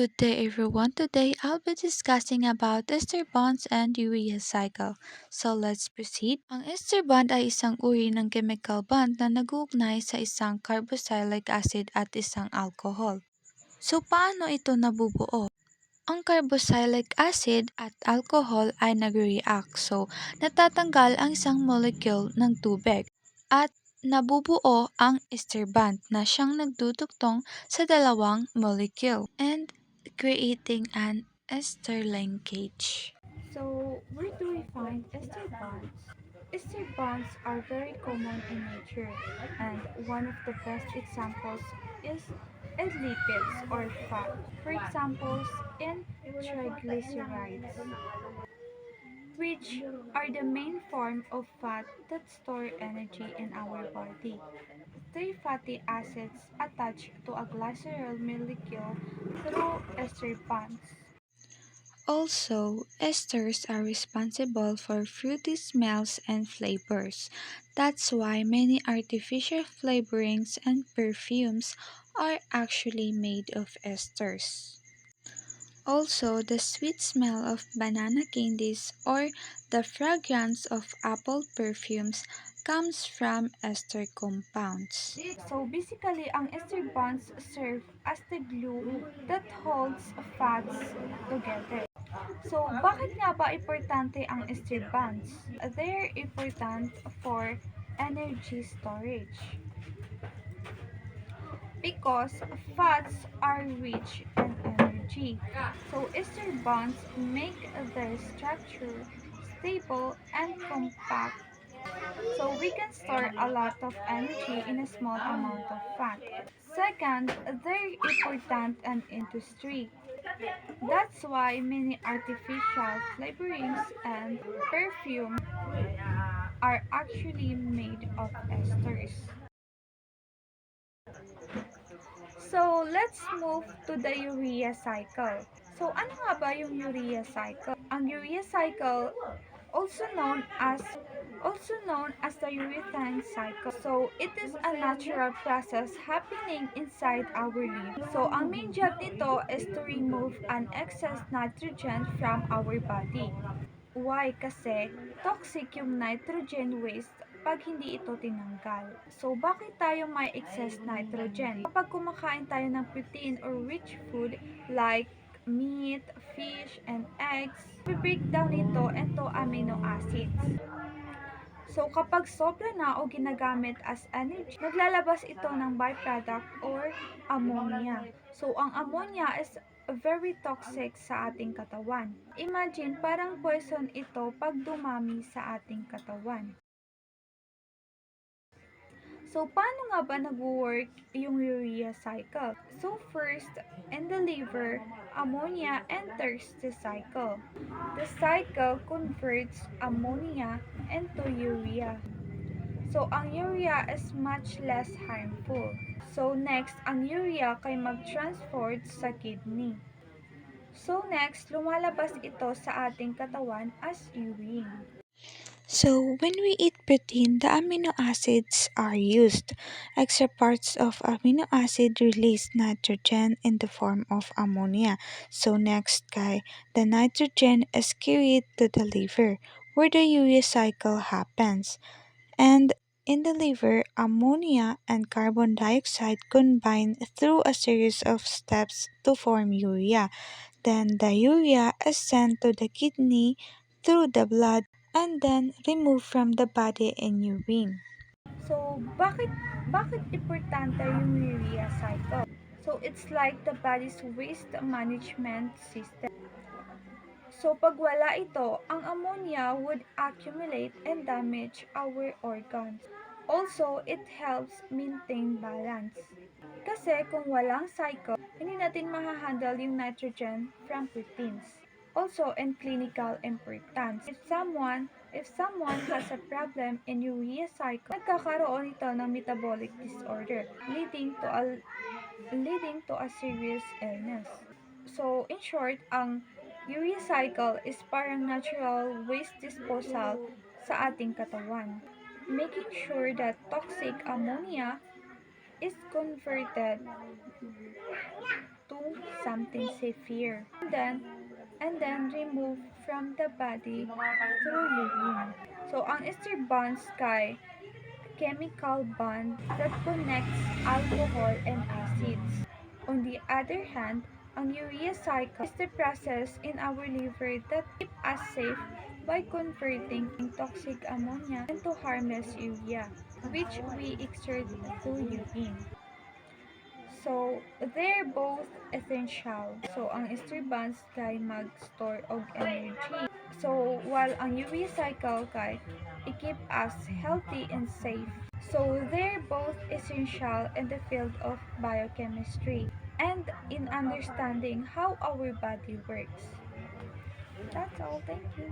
Good day everyone. Today I'll be discussing about ester bonds and urea cycle. So let's proceed. Ang ester bond ay isang uri ng chemical bond na nag-uugnay sa isang carboxylic acid at isang alcohol. So paano ito nabubuo? Ang carboxylic acid at alcohol ay nagre-react. So natatanggal ang isang molecule ng tubig at nabubuo ang ester bond na siyang nagdudugtong sa dalawang molecule and creating an ester linkage. So, where do we find ester bonds? Ester bonds are very common in nature, and one of the best examples is in lipids or fat. For examples, in triglycerides, which are the main form of fat that store energy in our body. Three fatty acids attach to a glycerol molecule through ester bonds. Also, esters are responsible for fruity smells and flavors. That's why many artificial flavorings and perfumes are actually made of esters. Also, the sweet smell of banana candies or the fragrance of apple perfumes comes from ester compounds. So basically, ang ester bonds serve as the glue that holds fats together. So bakit nga ba importante ang ester bonds? They're important for energy storage because fats are rich in energy. So ester bonds make their structure stable and compact, so we can store a lot of energy in a small amount of fat. Second, they're important in industry. That's why many artificial flavorings and perfumes are actually made of esters. So, let's move to the urea cycle. So, ano nga ba yung urea cycle? Ang urea cycle, also known as the urethane cycle. So, it is a natural process happening inside our leaves. So, ang main job nito is to remove an excess nitrogen from our body. Why? Kasi toxic yung nitrogen waste pag hindi ito tinanggal. So, bakit tayo may excess nitrogen? Kapag kumakain tayo ng protein or rich food like meat, fish, and eggs, we break down ito into amino acids. So, kapag sobra na o ginagamit as energy, naglalabas ito ng byproduct or ammonia. So, ang ammonia is very toxic sa ating katawan. Imagine, parang poison ito pag dumami sa ating katawan. So, paano nga ba nag-work yung urea cycle? So, first, in the liver, ammonia enters the cycle. The cycle converts ammonia into urea. So, ang urea is much less harmful. So, next, ang urea kay mag-transport sa kidney. So, next, lumalabas ito sa ating katawan as urine. So, when we eat protein, the amino acids are used. Extra parts of amino acid release nitrogen in the form of ammonia. So, next, guy, the nitrogen is carried to the liver, where the urea cycle happens. And in the liver, ammonia and carbon dioxide combine through a series of steps to form urea. Then the urea is sent to the kidney through the blood and then removed from the body in urine. So, bakit importante yung urea cycle? So, it's like the body's waste management system. So, pag wala ito, ang ammonia would accumulate and damage our organs. Also, it helps maintain balance. Kasi kung walang cycle, hindi natin mahahandle yung nitrogen from proteins. Also, in clinical importance, if someone has a problem in urea cycle, nagkakaroon ito ng metabolic disorder, leading to a serious illness. So, in short, ang urea cycle is parang natural waste disposal sa ating katawan, making sure that toxic ammonia is converted to something safer and then removed from the body through urine. So ang ester bonds kay chemical bond that connects alcohol and acids. On the other hand, ang urea cycle is the process in our liver that keep us safe by converting toxic ammonia into harmless urea, which we exert through urine. So, they're both essential. So, ang ester bonds kay mag-store og energy. So, while ang urea cycle kay i-keep us healthy and safe. So, they're both essential in the field of biochemistry and in understanding how our body works. That's all. Thank you.